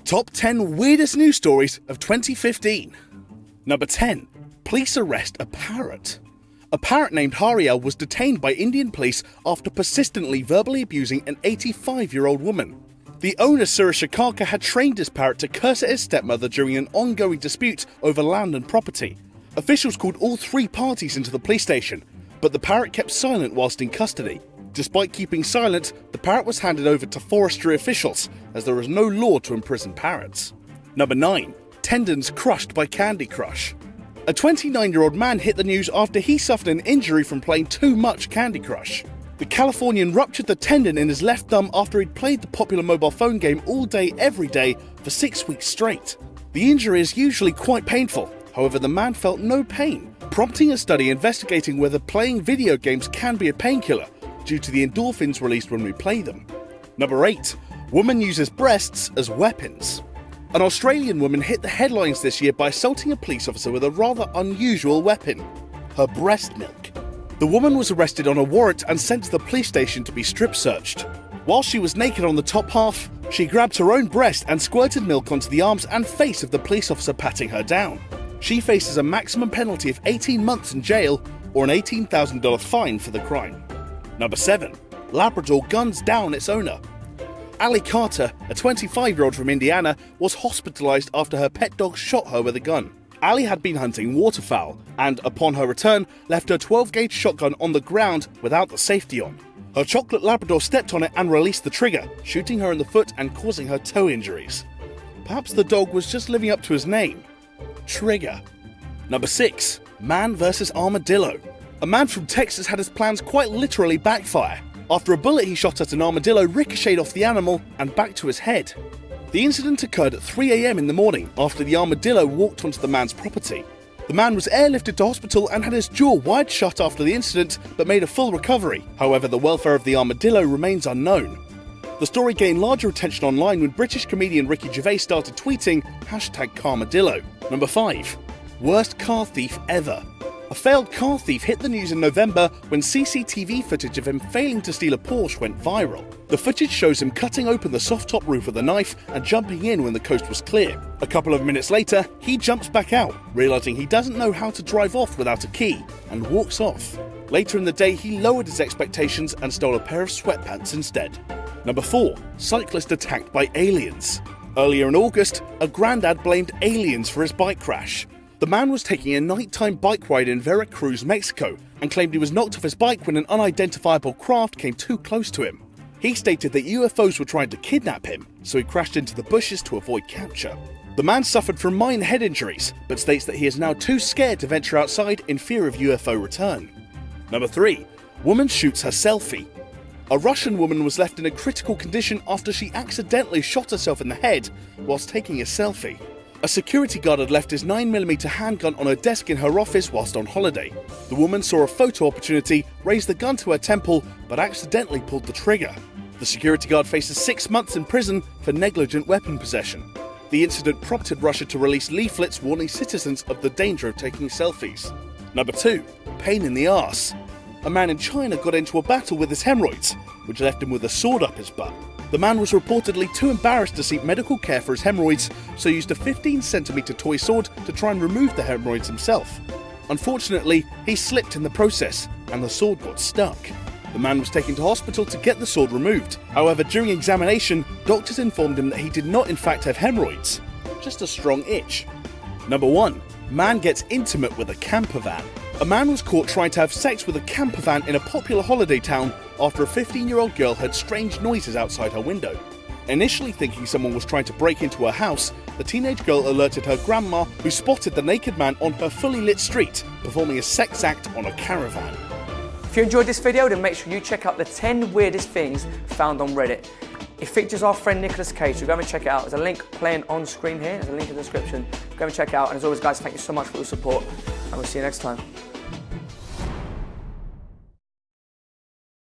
Top 10 weirdest news stories of 2015. Number 10. Police arrest a parrot. A parrot named Hariel was detained by Indian police after persistently verbally abusing an 85-year-old woman. The owner, Suresh Karka, had trained his parrot to curse at his stepmother during an ongoing dispute over land and property. Officials called all three parties into the police station, but the parrot kept silent whilst in custody. Despite keeping silent, the parrot was handed over to forestry officials, as there is no law to imprison parrots. Number 9. Tendons crushed by Candy Crush. A 29-year-old man hit the news after he suffered an injury from playing too much Candy Crush. The Californian ruptured the tendon in his left thumb after he'd played the popular mobile phone game all day, every day for 6 weeks straight. The injury is usually quite painful, however the man felt no pain, prompting a study investigating whether playing video games can be a painkiller, due to the endorphins released when we play them. Number 8. Woman uses breasts as weapons. An Australian woman hit the headlines this year by assaulting a police officer with a rather unusual weapon, her breast milk. The woman was arrested on a warrant and sent to the police station to be strip searched. While she was naked on the top half, she grabbed her own breast and squirted milk onto the arms and face of the police officer patting her down. She faces a maximum penalty of 18 months in jail or an $18,000 fine for the crime. Number 7. Labrador guns down its owner. Ali Carter, a 25-year-old from Indiana, was hospitalized after her pet dog shot her with a gun. Ali had been hunting waterfowl and, upon her return, left her 12-gauge shotgun on the ground without the safety on. Her chocolate Labrador stepped on it and released the trigger, shooting her in the foot and causing her toe injuries. Perhaps the dog was just living up to his name. Trigger. Number 6. Man vs. Armadillo. A man from Texas had his plans quite literally backfire after a bullet he shot at an armadillo ricocheted off the animal and back to his head. The incident occurred at 3 a.m. in the morning after the armadillo walked onto the man's property. The man was airlifted to hospital and had his jaw wide shut after the incident, but made a full recovery. However, the welfare of the armadillo remains unknown. The story gained larger attention online when British comedian Ricky Gervais started tweeting #Carmadillo. Number 5. Worst car thief ever. A failed car thief hit the news in November when CCTV footage of him failing to steal a Porsche went viral. The footage shows him cutting open the soft-top roof with a knife and jumping in when the coast was clear. A couple of minutes later, he jumps back out, realizing he doesn't know how to drive off without a key, and walks off. Later in the day, he lowered his expectations and stole a pair of sweatpants instead. Number 4. Cyclist attacked by aliens. Earlier in August, a granddad blamed aliens for his bike crash. The man was taking a nighttime bike ride in Veracruz, Mexico, and claimed he was knocked off his bike when an unidentifiable craft came too close to him. He stated that UFOs were trying to kidnap him, so he crashed into the bushes to avoid capture. The man suffered from minor head injuries, but states that he is now too scared to venture outside in fear of UFO return. Number 3. Woman shoots her selfie. A Russian woman was left in a critical condition after she accidentally shot herself in the head whilst taking a selfie. A security guard had left his 9mm handgun on her desk in her office whilst on holiday. The woman saw a photo opportunity, raised the gun to her temple, but accidentally pulled the trigger. The security guard faces 6 months in prison for negligent weapon possession. The incident prompted Russia to release leaflets warning citizens of the danger of taking selfies. Number 2. Pain in the arse. A man in China got into a battle with his hemorrhoids, which left him with a sword up his butt. The man was reportedly too embarrassed to seek medical care for his hemorrhoids, so used a 15cm toy sword to try and remove the hemorrhoids himself. Unfortunately, he slipped in the process, and the sword got stuck. The man was taken to hospital to get the sword removed. However, during examination, doctors informed him that he did not in fact have hemorrhoids, just a strong itch. Number 1. Man gets intimate with a camper van. A man was caught trying to have sex with a camper van in a popular holiday town after a 15-year-old girl heard strange noises outside her window. Initially thinking someone was trying to break into her house, the teenage girl alerted her grandma, who spotted the naked man on her fully lit street, performing a sex act on a caravan. If you enjoyed this video, then make sure you check out the 10 weirdest things found on Reddit. It features our friend Nicolas Cage, so go and check it out. There's a link playing on screen here, there's a link in the description. Go and check it out, and as always guys, thank you so much for your support, and we'll see you next time.